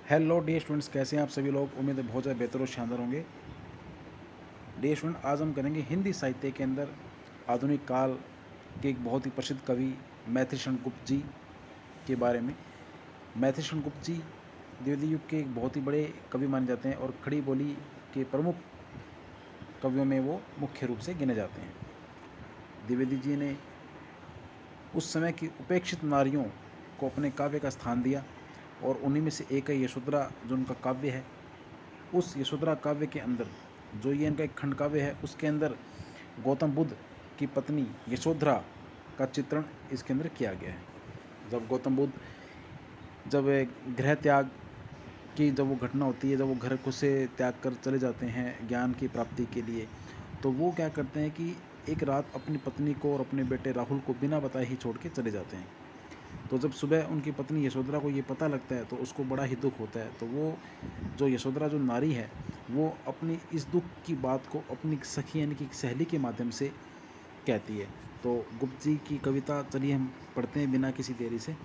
Hello dear students, कैसे हैं आप सभी लोग। उम्मीद है बहुत ज़्यादा बेहतर और शानदार होंगे। डियर स्टूडेंट, आज हम करेंगे हिंदी साहित्य के अंदर आधुनिक काल के एक बहुत ही प्रसिद्ध कवि मैथिलीशरण गुप्त जी के बारे में। मैथिलीशरण गुप्त जी द्विवेदी युग के एक बहुत ही बड़े कवि माने जाते हैं और खड़ी बोली के प्रमुख कवियों में वो मुख्य रूप से गिने जाते हैं। द्विवेदी जी ने उस समय की उपेक्षित नारियों को अपने काव्य का स्थान दिया और उन्हीं में से एक है यशोधरा, जो उनका काव्य है। उस यशोधरा काव्य के अंदर जो ये इनका एक खंड काव्य है, उसके अंदर गौतम बुद्ध की पत्नी यशोधरा का चित्रण इसके अंदर किया गया है। जब गौतम बुद्ध जब गृह त्याग की जब वो घटना होती है, जब वो घर को से त्याग कर चले जाते हैं ज्ञान की प्राप्ति के लिए, तो वो क्या करते हैं कि एक रात अपनी पत्नी को और अपने बेटे राहुल को बिना बताए ही छोड़ के चले जाते हैं। तो जब सुबह उनकी पत्नी यशोधरा को ये पता लगता है तो उसको बड़ा ही दुख होता है। तो वो जो यशोधरा जो नारी है, वो अपनी इस दुख की बात को अपनी सखी यानी कि सहेली के माध्यम से कहती है। तो गुप्त जी की कविता चलिए हम पढ़ते हैं बिना किसी देरी से।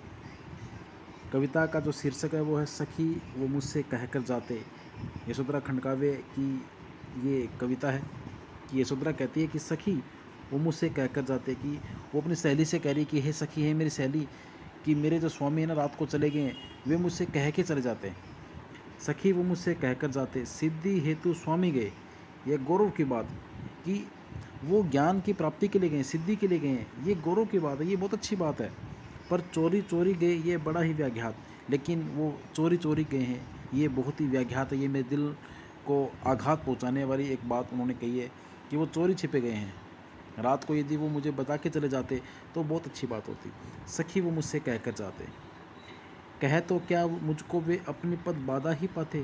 कविता का जो शीर्षक है वो है सखी वो मुझसे कहकर जाते। यशोधरा खंडकाव्य की ये कविता है कि यशोधरा कहती है कि सखी वो मुझसे कहकर जाते, कि वो अपनी सहेली से कह रही कि हे सखी, है मेरी सहेली, कि मेरे जो स्वामी है ना रात को चले गए हैं, वे मुझसे कह के चले जाते हैं। सखी वो मुझसे कहकर जाते, सिद्धि हेतु स्वामी गए। यह गौरव की बात कि वो ज्ञान की प्राप्ति के लिए गए, सिद्धि के लिए गए हैं, ये गौरव की बात है, ये बहुत अच्छी बात है। पर चोरी चोरी गए, ये बड़ा ही व्याघात। लेकिन वो चोरी चोरी गए हैं, ये बहुत ही व्याघात है, ये मेरे दिल को आघात पहुंचाने वाली एक बात उन्होंने कही है कि वो चोरी छिपे गए हैं। रात को यदि वो मुझे बता के चले जाते तो बहुत अच्छी बात होती। सखी वो मुझसे कहकर जाते, कहे तो क्या मुझको वे अपनी पद बाधा ही पाते।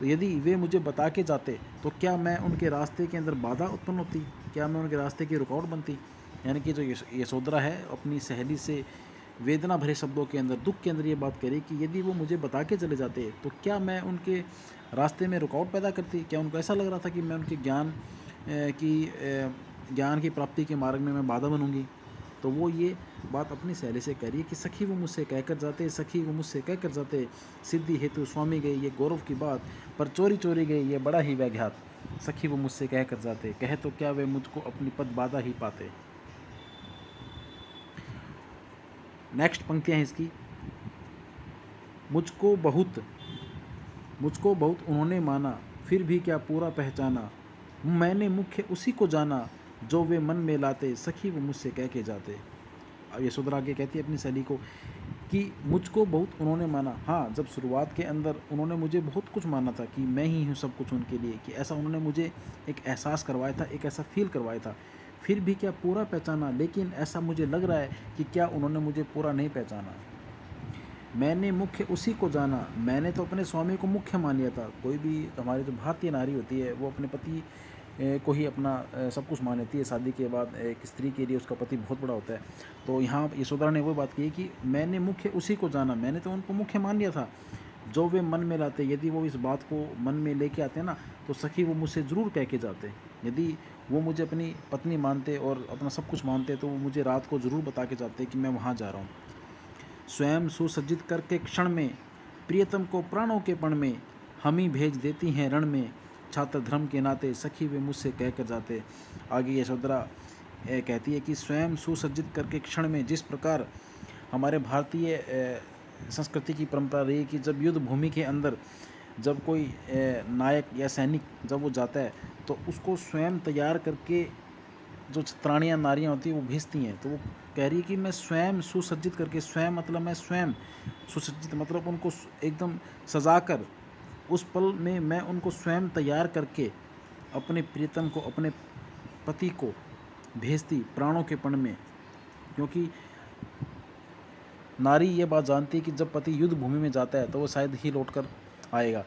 तो यदि वे मुझे बता के जाते तो क्या मैं उनके रास्ते के अंदर बाधा उत्पन्न होती, क्या मैं उनके रास्ते की रुकावट बनती। यानी कि जो यशोधरा है अपनी सहेली से वेदना भरे शब्दों के अंदर, दुख के अंदर ये बात करी कि यदि वो मुझे बता के चले जाते तो क्या मैं उनके रास्ते में रुकावट पैदा करती। क्या उनको ऐसा लग रहा था कि मैं उनके ज्ञान की प्राप्ति के मार्ग में मैं बाधा बनूंगी। तो वो ये बात अपनी सहेली से कह रही है कि सखी वो मुझसे कहकर जाते, सखी वो मुझसे कहकर जाते, सिद्धि हेतु स्वामी गए, ये गौरव की बात, पर चोरी चोरी गए, ये बड़ा ही व्याघात। सखी वो मुझसे कहकर जाते, कहे तो क्या वे मुझको अपनी पद बाधा ही पाते। नेक्स्ट पंक्तियाँ हैं इसकी। मुझको बहुत उन्होंने माना, फिर भी क्या पूरा पहचाना। मैंने मुख्य उसी को जाना, जो वे मन में लाते, सखी वो मुझसे कह के जाते। अब यशोधरा आगे कहती है अपनी सहेली को कि मुझको बहुत उन्होंने माना। हाँ, जब शुरुआत के अंदर उन्होंने मुझे बहुत कुछ माना था कि मैं ही हूँ सब कुछ उनके लिए, कि ऐसा उन्होंने मुझे एक एहसास करवाया था, एक ऐसा फील करवाया था। फिर भी क्या पूरा पहचाना, लेकिन ऐसा मुझे लग रहा है कि क्या उन्होंने मुझे पूरा नहीं पहचाना। मैंने मुख्य उसी को जाना, मैंने तो अपने स्वामी को मुख्य मान लिया था। कोई भी हमारी जो भारतीय नारी होती है वो अपने पति को ही अपना सब कुछ मान लेती है। शादी के बाद एक स्त्री के लिए उसका पति बहुत बड़ा होता है। तो यहाँ यशोधरा ने वो बात की कि मैंने मुख्य उसी को जाना, मैंने तो उनको मुख्य मान लिया था, जो वे मन में लाते। यदि वो इस बात को मन में लेके आते ना तो सखी वो मुझसे ज़रूर कह के जाते। यदि वो मुझे अपनी पत्नी मानते और अपना सब कुछ मानते तो वो मुझे रात को ज़रूर बता के जाते कि मैं वहाँ जा रहा हूँ। स्वयं सुसज्जित करके क्षण में, प्रियतम को प्राणों के पण में, हम ही भेज देती हैं रण में, छात्र धर्म के नाते, सखी वे मुझसे कह कर जाते। आगे यशोधरा कहती है कि स्वयं सुसज्जित करके क्षण में, जिस प्रकार हमारे भारतीय संस्कृति की परंपरा रही कि जब युद्ध भूमि के अंदर जब कोई नायक या सैनिक जब वो जाता है तो उसको स्वयं तैयार करके जो छत्राणियाँ नारियाँ होती हैं वो भेजती हैं। तो वो कह रही है कि मैं स्वयं सुसज्जित करके, स्वयं मतलब मैं स्वयं सुसज्जित मतलब उनको एकदम सजा कर, उस पल में मैं उनको स्वयं तैयार करके अपने प्रियतम को, अपने पति को भेजती प्राणों के पण में। क्योंकि नारी ये बात जानती है कि जब पति युद्ध भूमि में जाता है तो वो शायद ही लौट कर आएगा।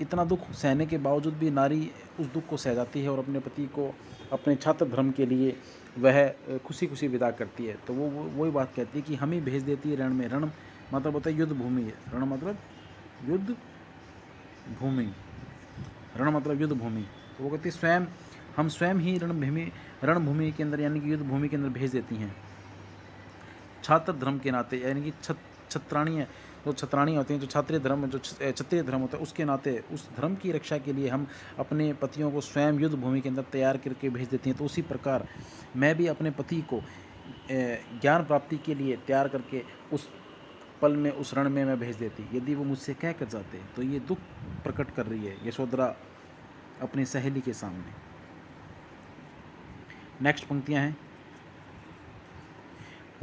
इतना दुख सहने के बावजूद भी नारी उस दुख को सह जाती है और अपने पति को अपने छात्र धर्म के लिए वह खुशी खुशी विदा करती है। तो वो वही बात कहती है कि हम ही भेज देती है रण में। रण मतलब होता है युद्ध भूमि, रण मतलब युद्ध भूमि, रण मतलब युद्ध भूमि। तो वो कहती है स्वयं, हम स्वयं ही रणभूमि के अंदर यानी कि युद्ध भूमि के अंदर भेज देती हैं, छात्र धर्म के नाते। यानी कि छत्राणियाँ जो छत्राणी होती हैं, जो क्षत्रिय धर्म, जो क्षत्रिय धर्म होता है, उसके नाते उस धर्म की रक्षा के लिए हम अपने पतियों को स्वयं युद्ध भूमि के अंदर तैयार करके भेज देती हैं। तो उसी प्रकार मैं भी अपने पति को ज्ञान प्राप्ति के लिए तैयार करके उस पल में, उस रण में मैं भेज देती यदि वो मुझसे कह कर जाते। तो ये दुख प्रकट कर रही है यशोधरा अपनी सहेली के सामने। नेक्स्ट पंक्तियां हैं।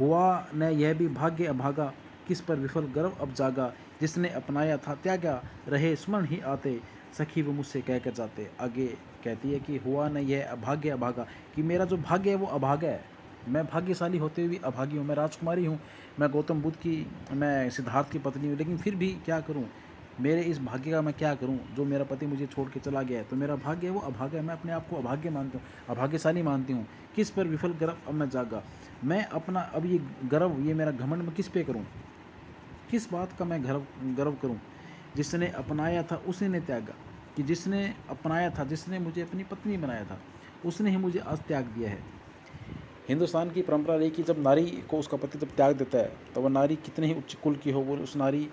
हुआ न यह भी भाग्य अभागा, किस पर विफल गर्व अब जागा, जिसने अपनाया था त्यागा, रहे स्मरण ही आते, सखी वो मुझसे कह कर जाते। आगे कहती है कि हुआ न यह भाग्य अभागा, कि मेरा जो भाग्य है वो अभागा है, मैं भाग्यशाली होते हुए भी अभागी हूँ। मैं राजकुमारी हूँ, मैं गौतम बुद्ध की, मैं सिद्धार्थ की पत्नी हूँ, लेकिन फिर भी क्या करूँ, मेरे इस भाग्य का मैं क्या करूं, जो मेरा पति मुझे छोड़ के चला गया है। तो मेरा भाग्य है वो अभागा है, मैं अपने आप को अभाग्य मानती हूँ, अभाग्यशाली मानती हूँ। किस पर विफल गर्व अब मैं जागा, मैं अपना अब ये गर्व, ये मेरा घमंड मैं किस पे करूं, किस बात का मैं गर्व करूं। जिसने अपनाया था उसी ने त्यागा, कि जिसने अपनाया था, जिसने मुझे अपनी पत्नी बनाया था, उसने ही मुझे आज त्याग दिया है। हिंदुस्तान की परंपरा रही कि जब नारी को उसका पति जब त्याग देता है तो वह नारी कितने ही उच्च कुल की हो, वो उस नारी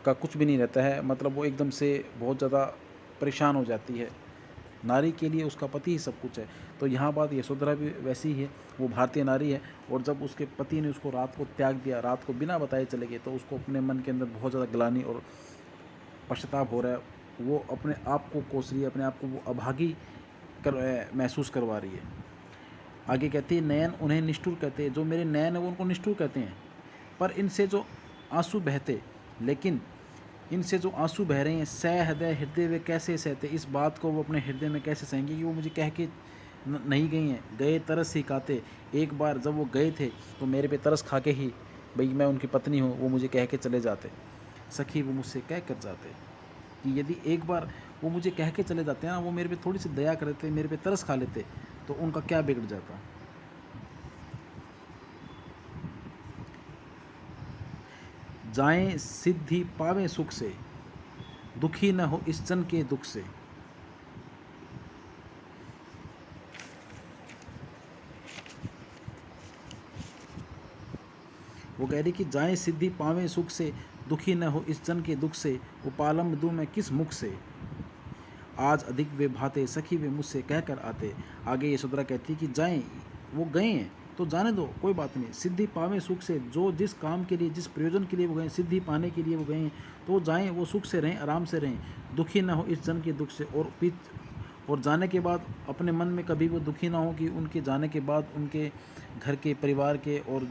का कुछ भी नहीं रहता है, मतलब वो एकदम से बहुत ज़्यादा परेशान हो जाती है। नारी के लिए उसका पति ही सब कुछ है। तो यहाँ बात यशोधरा भी वैसी ही है, वो भारतीय नारी है, और जब उसके पति ने उसको रात को त्याग दिया, रात को बिना बताए चले गए, तो उसको अपने मन के अंदर बहुत ज़्यादा ग्लानि और पश्चाताप हो रहा है। वो अपने आप को कोस रही है, अपने आप को वो अभागी महसूस करवा रही है। आगे कहती है, नयन उन्हें निष्ठुर कहते हैं, जो मेरे नयन है वो उनको निष्ठुर कहते हैं, पर इनसे जो आंसू बहते, लेकिन इनसे जो आंसू बह रहे हैं, सह हृदय हृदय वे कैसे सहते, इस बात को वो अपने हृदय में कैसे सहेंगे कि वो मुझे कह के नहीं गई हैं, गए तरस ही खाते। एक बार जब वो गए थे तो मेरे पे तरस खा के ही, भाई मैं उनकी पत्नी हूँ, वो मुझे कह के चले जाते। सखी वो मुझसे कह कर जाते, कि यदि एक बार वो मुझे कह के चले जाते हैं ना, वो मेरे पे थोड़ी सी दया कर लेते, मेरे पे तरस खा लेते, तो उनका क्या बिगड़ जाता। जाएं सिद्धि पावें सुख से, दुखी न हो इस जन के दुख से। वो कह रही कि जाएं सिद्धि पावें सुख से, दुखी न हो इस जन के दुख से, उपालम दूं मैं किस मुख से, आज अधिक वे भाते, सखी वे मुझसे कह कर आते। आगे यशोधरा कहती कि जाएं, वो गए हैं तो जाने दो, कोई बात नहीं। सिद्धि पावें सुख से, जो जिस काम के लिए, जिस प्रयोजन के लिए वो गए, सिद्धि पाने के लिए वो गए हैं, तो जाएं, वो सुख से रहें, आराम से रहें, दुखी ना हो इस जन के दुख से। और जाने के बाद अपने मन में कभी वो दुखी ना हो कि उनके जाने के बाद उनके घर के, परिवार के, और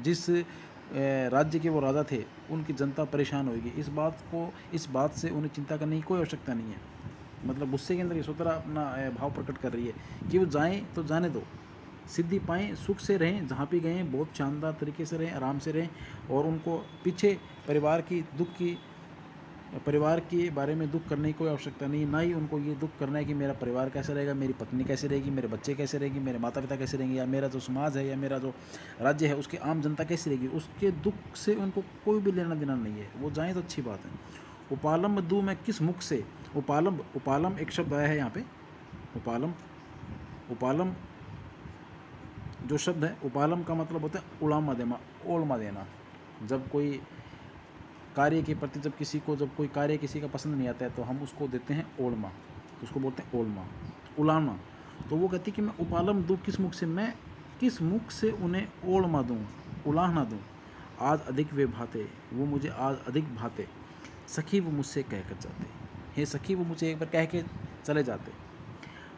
जिस राज्य के वो राजा थे, उनकी जनता परेशान होगी। इस बात से उन्हें चिंता करने की कोई आवश्यकता नहीं है। मतलब गुस्से के अंदर यशोधरा अपना भाव प्रकट कर रही है कि वो जाएं तो जाने दो, सिद्धि पाएँ, सुख से रहें, जहाँ भी गए बहुत शानदार तरीके से रहें, आराम से रहें, और उनको पीछे परिवार के बारे में दुख करने की कोई आवश्यकता नहीं, ना ही उनको ये दुख करना है कि मेरा परिवार कैसे रहेगा, मेरी पत्नी कैसे रहेगी, मेरे बच्चे कैसे रहेंगे, मेरे माता पिता कैसे रहेंगे, या मेरा जो समाज है, या मेरा जो राज्य है, उसकी आम जनता कैसी रहेगी, उसके दुख से उनको कोई भी लेना देना नहीं है। वो जाएँ तो अच्छी बात है। उपालम दूँ मैं किस मुख से, उपालम एक शब्द आया है यहाँ पे, उपालम जो शब्द है, उपालम का मतलब होता है ओलमा देना। जब कोई कार्य के प्रति, जब कोई कार्य किसी का पसंद नहीं आता है, तो हम उसको देते हैं ओलमा, उसको बोलते हैं ओलमा, उलाना। तो वो कहती है कि मैं उपालम दूँ किस मुख से, मैं किस मुख से उन्हें ओलमा दूँ, उलाहना दूँ। आज अधिक वे भाते, वो मुझे आज अधिक भाते, सखी वो मुझसे कह कर जाते, हे सखी वो मुझे एक बार कह के चले जाते।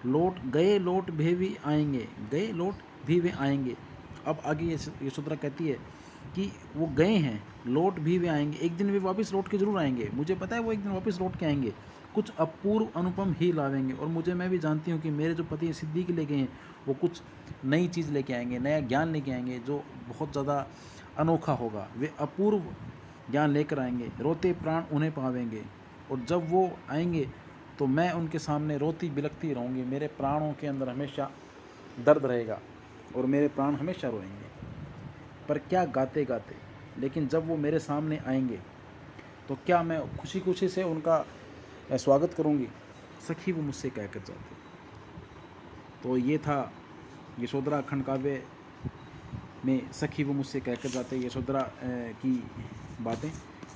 लौट भी आएंगे, गए लौट भी वे आएंगे। अब आगे यशोधरा कहती है कि वो गए हैं, लौट भी वे आएंगे, एक दिन वे वापस लौट के जरूर आएंगे, मुझे पता है वो एक दिन वापस लौट के आएंगे, कुछ अपूर्व अनुपम ही लावेंगे। और मैं भी जानती हूँ कि मेरे जो पति सिद्धि के ले गए हैं, वो कुछ नई चीज़ लेके आएंगे, नया ज्ञान लेके आएंगे, जो बहुत ज़्यादा अनोखा होगा। वे अपूर्व ज्ञान लेकर आएंगे, रोते प्राण उन्हें पावेंगे। और जब वो आएंगे तो मैं उनके सामने रोती बिलखती रहूँगी, मेरे प्राणों के अंदर हमेशा दर्द रहेगा और मेरे प्राण हमेशा रोएंगे, पर क्या गाते गाते। लेकिन जब वो मेरे सामने आएंगे तो क्या मैं खुशी खुशी से उनका स्वागत करूँगी, सखी वो मुझसे कह कर जाते। तो ये था यशोधरा अखंड काव्य में सखी वो मुझसे कह कर जाते, यशोधरा की बातें।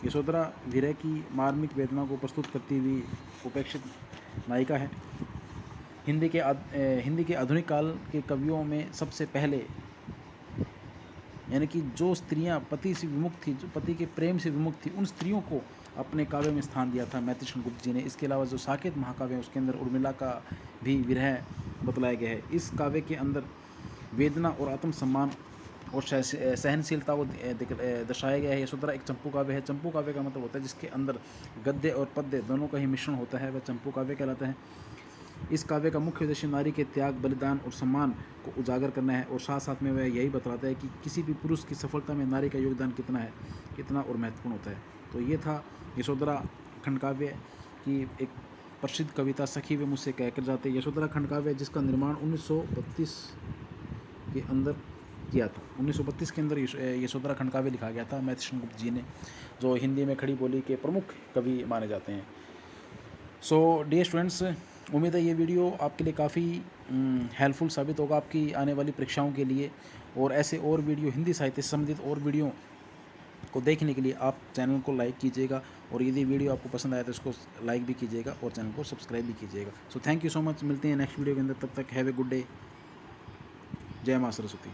यशोधरा विरह की मार्मिक वेदना को प्रस्तुत करती हुई उपेक्षित नायिका है। हिंदी के आधुनिक काल के कवियों में सबसे पहले, यानी कि जो स्त्रियां पति से विमुक्त थी, जो पति के प्रेम से विमुक्त थी, उन स्त्रियों को अपने काव्य में स्थान दिया था मैथिली गुप्त जी ने। इसके अलावा जो साकेत महाकाव्य है उसके अंदर उर्मिला का भी विरह बतलाया गया है। इस काव्य के अंदर वेदना और आत्मसम्मान और सहनशीलता को दर्शाया गया है। यशोधरा एक चंपू काव्य है। चंपू काव्य का मतलब होता है जिसके अंदर गद्य और पद्य दोनों का ही मिश्रण होता है, वह चंपू काव्य कहलाता है। इस काव्य का मुख्य उद्देश्य नारी के त्याग, बलिदान और सम्मान को उजागर करना है, और साथ साथ में वह यही बतलाता है कि किसी भी पुरुष की सफलता में नारी का योगदान कितना और महत्वपूर्ण होता है। तो ये था यशोधरा खंड काव्य की एक प्रसिद्ध कविता सखी वे मुझसे कहकर जाते। यशोधरा खंड काव्य जिसका निर्माण 1932 के अंदर किया था। 1932 के अंदर यशोधरा खंड काव्य लिखा गया था मैथिली गुप्त जी ने, जो हिंदी में खड़ी बोली के प्रमुख कवि माने जाते हैं। सो डियर स्टूडेंट्स, उम्मीद है ये वीडियो आपके लिए काफ़ी हेल्पफुल साबित होगा आपकी आने वाली परीक्षाओं के लिए। और ऐसे और वीडियो, हिंदी साहित्य से संबंधित और वीडियो को देखने के लिए आप चैनल को लाइक कीजिएगा, और यदि वीडियो आपको पसंद आया तो इसको लाइक भी कीजिएगा और चैनल को सब्सक्राइब भी कीजिएगा। So thank you so much, मिलते हैं नेक्स्ट वीडियो के अंदर, तब तक हैव ए गुड डे। जय माँ सरस्वती।